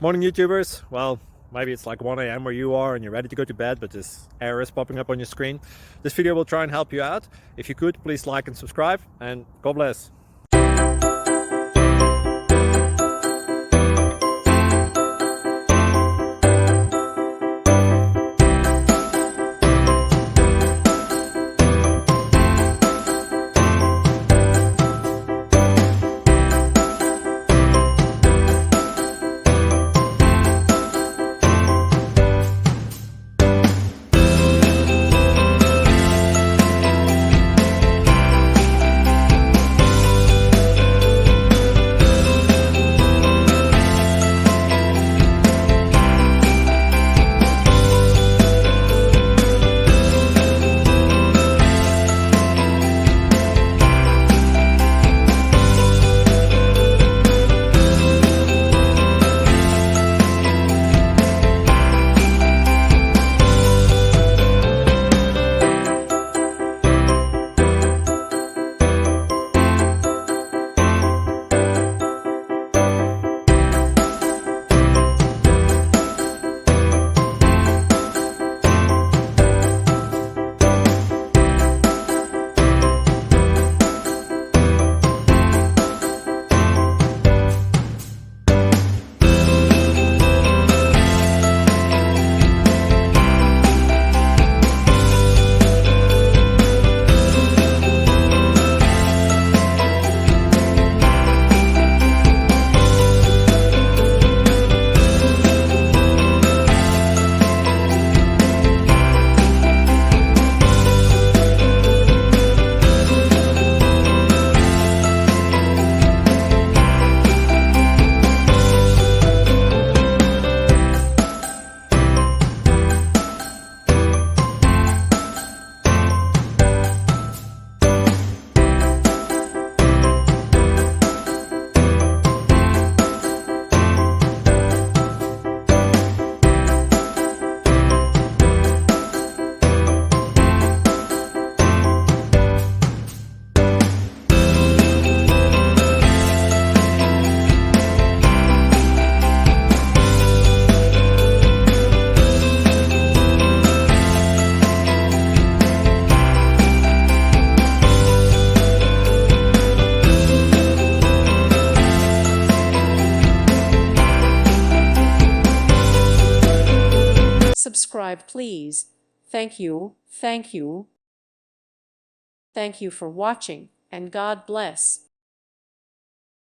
Morning YouTubers. Well, maybe it's like 1 a.m. where you are and you're ready to go to bed, but this error is popping up on your screen. This video will try and help you out. If you could, please like and subscribe, and God bless. Subscribe, please. Thank you, thank you. Thank you for watching, and God bless.